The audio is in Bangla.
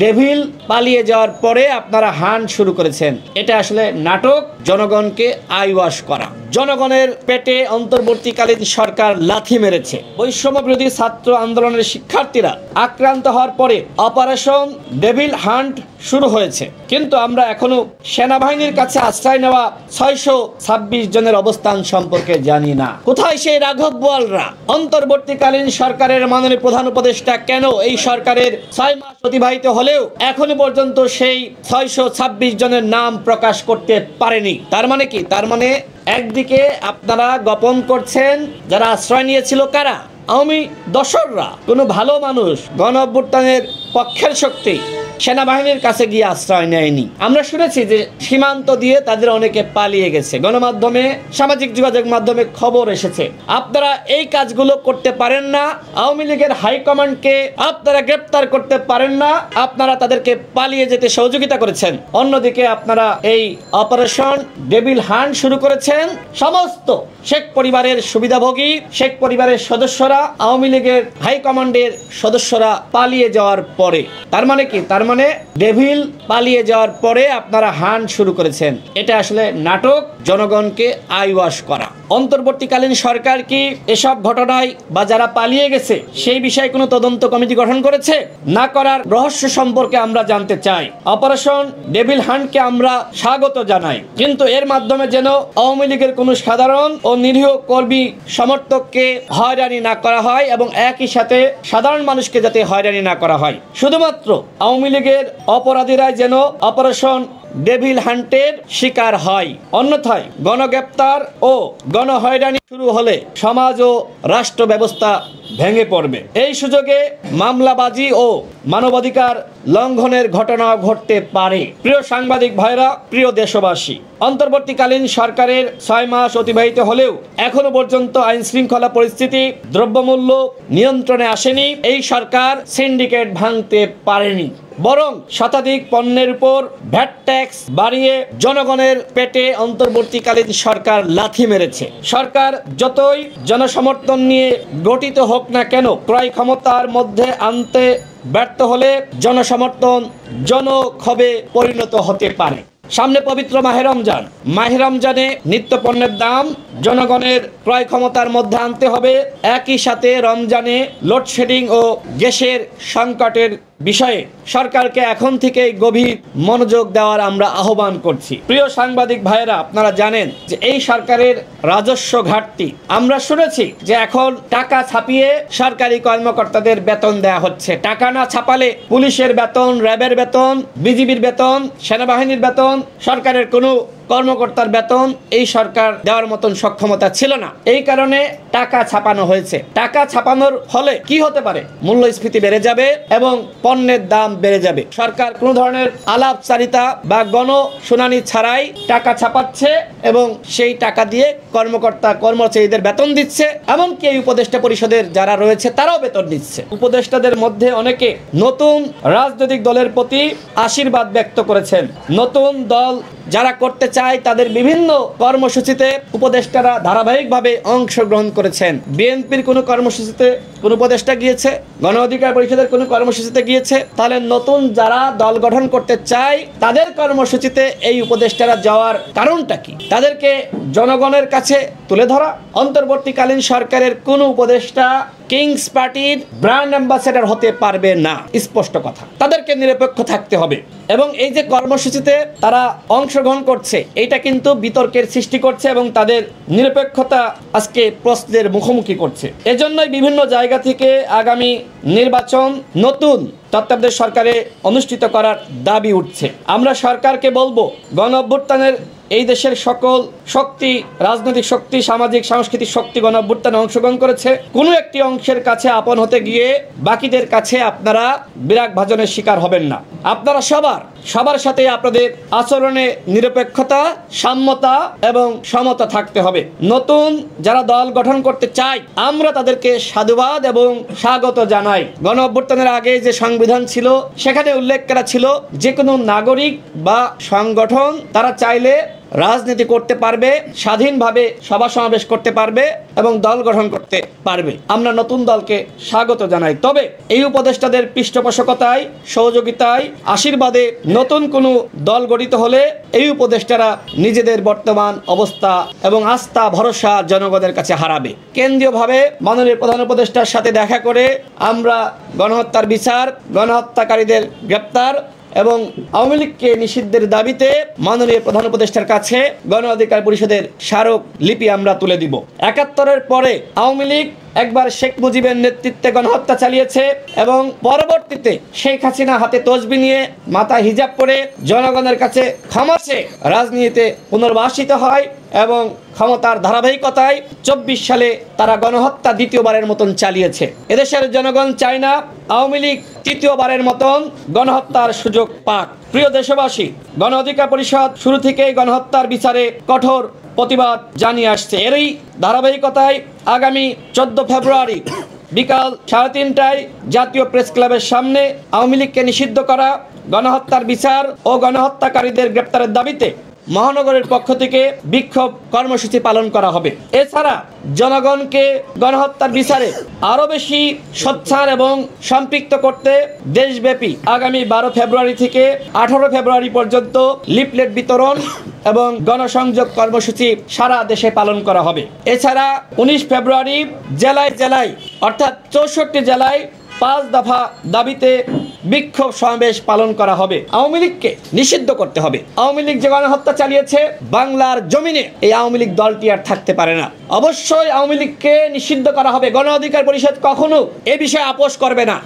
ডেভিল পালিয়ে যাওয়ার পরে আপনারা হান্ট শুরু করেছেন। এটা আসলে নাটক, জনগণকে আইওয়াশ করা। জনগণের পেটে অন্তর্বর্তীকালীন সরকার লাথি মেরেছে। বৈষম্য বিরোধী ছাত্র আন্দোলনের শিক্ষার্থীরা আক্রান্ত হওয়ার পরে অপারেশন ডেভিল হান্ট শুরু হয়েছে, কিন্তু আমরা এখনো সেনাবাহিনীর কাছে আশ্রয় নেওয়া 626 জনের অবস্থান সম্পর্কে জানি না। কোথায় সেই রাঘব বোয়ালরা? অন্তর্বর্তীকালীন সরকারের মাননীয় প্রধান উপদেষ্টা কেন এই সরকারের 6 মাস অতিবাহিত হলেও এখনো পর্যন্ত সেই 626 জনের নাম প্রকাশ করতে পারেনি? তার মানে কি? তার মানে একদিকে আপনারা গোপন করছেন যারা আশ্রয় নিয়েছিল কারা? আওয়ামী দশররা, কোনো ভালো মানুষ, গণ অভ্যুত্থানের পক্ষের শক্তি সেনাবাহিনীর কাছে গিয়ে আশ্রয় নেয়নি। আমরা শুনেছি যে সীমান্ত দিয়ে তাদের অনেকে পালিয়ে গেছে। গণমাধ্যমে, সামাজিক যোগাযোগ মাধ্যমে খবর এসেছে। আপনারা এই কাজগুলো করতে পারেন না। আওয়ামী লীগের হাইকমান্ডকে আপনারা গ্রেপ্তার করতে পারেন না। আপনারা তাদেরকে পালিয়ে যেতে সহযোগিতা করেছেন। অন্যদিকে আপনারা এই অপারেশন ডেভিল হান্ট শুরু করেছেন। সমস্ত শেখ পরিবারের সুবিধাভোগী, শেখ পরিবারের সদস্যরা, আওয়ামী লীগের হাইকমান্ডের সদস্যরা পালিয়ে যাওয়ার পরে। তার মানে কি? তার মানে ডেভিল পালিয়ে যাওয়ার পরে আপনারা হান্ট শুরু করেছেন। এটা আসলে নাটক, জনগণকে আইওয়াশ করা। অন্তর্বর্তীকালীন সরকার কি এসব ঘটনায় বা যারা পালিয়ে গেছে সেই বিষয়ে কোনো তদন্ত কমিটি গঠন করেছে? না করার রহস্য সম্পর্কে আমরা জানতে চাই। অপারেশন ডেভিল হান্টকে আমরা স্বাগত জানাই, কিন্তু এর মাধ্যমে যেন আওয়ামী লীগের কোনো সাধারণ ও নিরীহ কর্মী সমর্থককে হয়রানি না করা হয় এবং একই সাথে সাধারণ মানুষকে যাতে হয়রানি না করা হয়। শুধুমাত্র আওয়ামী লীগের অপরাধীরাই যেন অপারেশন ডেভিল হান্টের শিকার হয়। অন্যথায় গণগ্রেপ্তার ও গণহয়রানি শুরু হলে সমাজ ও রাষ্ট্র ব্যবস্থা ভেঙে পড়বে। এই সুযোগে মামলাবাজি ও মানবাধিকার লঙ্ঘনের ঘটনা ঘটতে পারে। প্রিয় সাংবাদিক ভাইরা, প্রিয় দেশবাসী, অন্তর্বর্তীকালীন সরকারের 6 মাস অতিবাহিত হলেও এখনো পর্যন্ত আইন শৃঙ্খলা পরিস্থিতি, দ্রব্যমূল্য নিয়ন্ত্রণে আসেনি। এই সরকার সিন্ডিকেট ভাঙতে পারেনি, বরং শতাধিক পণ্যের উপর ভ্যাট ট্যাক্স বাড়িয়ে জনগণের পেটে অন্তর্বর্তীকালীন সরকার লাথি মেরেছে। সরকার যতই জনসমর্থন নিয়ে গঠিত হোক না কেন, ক্রয় ক্ষমতার মধ্যে আনতে ব্যর্থ হলে জনসমর্থন জনক্ষোভে পরিণত হতে পারে। সামনে পবিত্র মাহে রমজান। মাহে রমজানে নিত্য পণ্যের দাম জনগণের ক্রয় ক্ষমতার মধ্যে আনতে হবে। একই সাথে রমজানে লোডশেডিং ও গ্যাসের সংকটের বিষয়ে সরকারকে এখন থেকে গভীর মনোযোগ দেওয়ার আমরা আহ্বান করছি। প্রিয় সাংবাদিক ভাইয়েরা, আপনারা জানেন যে এই সরকারের রাজস্ব ঘাটতি। আমরা শুনেছি যে এখন টাকা ছাপিয়ে সরকারি কর্মকর্তাদের বেতন দেওয়া হচ্ছে। টাকা না ছাপালে পুলিশের বেতন, র্যাবের বেতন, বিজিবির বেতন, সেনাবাহিনীর বেতন, সরকারের কোনো কর্মকর্তার বেতন এই সরকার দেওয়ার মতন সক্ষমতা ছিল না। এই কারণে টাকা ছাপানো হয়েছে। টাকা ছাপানোর ফলে কি হতে পারে? মূল্যস্ফীতি বেড়ে যাবে এবং পণ্যের দাম বেড়ে যাবে। সরকার কোনো ধরনের আলাপচারিতা বা গণ শুনানি ছাড়াই টাকা ছাপাচ্ছে এবং সেই টাকা দিয়ে কর্মকর্তা কর্মচারীদের বেতন দিচ্ছে। এমনকি এই উপদেষ্টা পরিষদের যারা রয়েছে তারাও বেতন দিচ্ছে। উপদেষ্টাদের মধ্যে অনেকে নতুন রাজনৈতিক দলের প্রতি আশীর্বাদ ব্যক্ত করেছেন। নতুন দল যারা করতে চায় তাদের বিভিন্ন কর্মসূচিতে উপদেষ্টারা ধারাবাহিকভাবে অংশগ্রহণ করেছেন। বিএনপির কোনো কর্মসূচিতে কোন উপদেষ্টা গিয়েছে? গণ অধিকার পরিষদের কোন কর্মসূচিতে গিয়েছে? তাহলে নতুন যারা দল গঠন করতে চায় তাদের কর্মসূচিতে এই উপদেষ্টারা যাওয়ার কারণটা কি? তাদেরকে জনগণের কাছে তুলে ধরা। অন্তর্বর্তীকালীন সরকারের কোন উপদেষ্টা কিংস পার্টির ব্র্যান্ড অ্যাম্বাসেডর হতে পারবে না, স্পষ্ট কথা। তাদেরকে নিরপেক্ষ থাকতে হবে এবং এই যে কর্মসূচিতে তারা অংশগ্রহণ করছে এটা কিন্তু বিতর্কের সৃষ্টি করছে এবং তাদের নিরপেক্ষতা আজকে প্রশ্নের মুখোমুখি করছে। এজন্যই বিভিন্ন জায়গা থেকে আগামী নির্বাচন নতুন তত্ত্বাবধায়ক সরকারে অনুষ্ঠিত করার দাবি উঠছে। আমরা সরকারকে বলবো, গণ অভ্যুত্থানের এই দেশের সকল শক্তি, রাজনৈতিক শক্তি, সামাজিক সাংস্কৃতিক শক্তি গণ অভ্যুত্থানে অংশগ্রহণ করেছে। কোনো একটি অংশের কাছে আপন হতে গিয়ে বাকিদের কাছে আপনারা বিরাগ ভাজনের শিকার হবেন না। আপনারা সবার সাথে আপনাদের আচরণে নিরপেক্ষতা, সাম্যতা এবং সমতা থাকতে হবে। নতুন যারা দল গঠন করতে চায় আমরা তাদেরকে সাধুবাদ এবং স্বাগত জানাই। গণ অভ্যুত্থানের আগে যে সংবিধান ছিল সেখানে উল্লেখ করা ছিল যে কোনো নাগরিক বা সংগঠন তারা চাইলে রাজনীতি করতে পারবে, স্বাধীনভাবে সভা সমাবেশ করতে পারবে এবং দল গঠন করতে পারবে। আমরা নতুন দলকে স্বাগত জানাই। তবে এই উপদেষ্টাদের পৃষ্ঠপোষকতায়, সহযোগিতায়, আশীর্বাদে নতুন কোনো দল গঠিত হলে এই উপদেষ্টারা নিজেদের বর্তমান অবস্থা এবং আস্থা ভরসা জনগণের কাছে হারাবে। কেন্দ্রীয়ভাবে মাননীয় প্রধান উপদেষ্টার সাথে দেখা করে আমরা গণহত্যার বিচার, গণহত্যাকারীদের গ্রেপ্তার এবং আওয়ামী লীগকে নিষিদ্ধের দাবিতে মাননীয় প্রধান উপদেষ্টার কাছে গণ অধিকার পরিষদের স্মারক লিপি আমরা তুলে দিব। ৭১-এর পরে আওয়ামী লীগ একবার শেখ মুজিবের নেতৃত্বে গণহত্যা চালিয়েছে এবং পরবর্তীতে শেখ হাসিনা হাতে তসবি নিয়ে মাথায় হিজাব পরে জনগণের কাছে ক্ষমা চেয়ে রাজনীতিতে পুনর্বাসিত হয় এবং ক্ষমতার ধারাবাহিকতায় ২৪ সালে তারা গণহত্যা দ্বিতীয়বারের মতন চালিয়েছে। এদেশের জনগণ চায় না আওয়ামী লীগ তৃতীয়বারের মতন গণহত্যার সুযোগ পাক। প্রিয় দেশবাসী, গণ অধিকার পরিষদ শুরু থেকেই গণহত্যার বিচারে কঠোর প্রতিবাদ জানিয়ে আসছে। এরই ধারাবাহিকতায় আগামী 14 ফেব্রুয়ারি বিকাল 3:30টায় জাতীয় প্রেস ক্লাবের সামনে আওয়ামী লীগকে নিষিদ্ধ করা, গণহত্যার বিচার ও গণহত্যাকারীদের গ্রেপ্তারের দাবিতে মহানগরের পক্ষ থেকে বিক্ষোভ কর্মসূচি পালন করা হবে। এছাড়া জনগণকে গণহত্যার বিচারে আরো বেশি সোচ্চার এবং সম্পৃক্ত করতে দেশব্যাপী আগামী 12 ফেব্রুয়ারি থেকে 18 ফেব্রুয়ারি পর্যন্ত লিফলেট বিতরণ এবং গণসংযোগ কর্মসূচি সারা দেশে পালন করা হবে। এছাড়া 19 ফেব্রুয়ারি জেলায় জেলায় অর্থাৎ 64 জেলায় 5 দফা দাবিতে বিক্ষোভ সমাবেশ পালন করা হবে। আওয়ামী লীগকে নিষিদ্ধ করতে হবে। আওয়ামী লীগ যে গণহত্যা চালিয়েছে, বাংলার জমিনে এই আওয়ামী লীগ দলটি আর থাকতে পারে না। অবশ্যই আওয়ামী লীগকে নিষিদ্ধ করা হবে। গণ অধিকার পরিষদ কখনো এ বিষয়ে আপোষ করবে না।